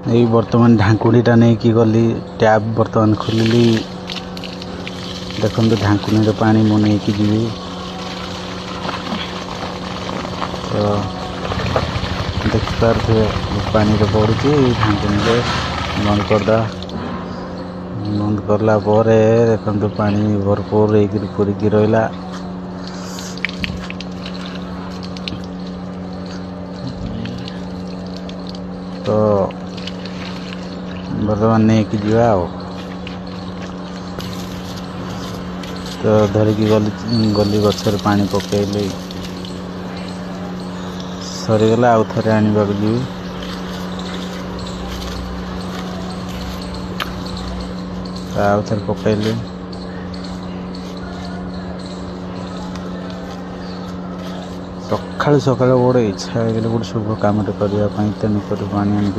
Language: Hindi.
यही बर्तमान ढांकुणीटा नहीं कि गली टैप बर्तमान खोलिली देखो ढांकुणी पानी मु नहीं कि जीवी तो देखिपारे पानी पड़ू ढांकुणी बंद करदा बंद करला देखो पानी भरपूर पूरिकी रहा तो बर्तमान नहीं कि जीवा तो धरिकी गली गछर पानी पकईली सरीगला आउ थे आने जी आउ थे पकईली सकाळु सकाळु गोटे इच्छा गोटे शुभ कम करने तेणुक पानी आनिक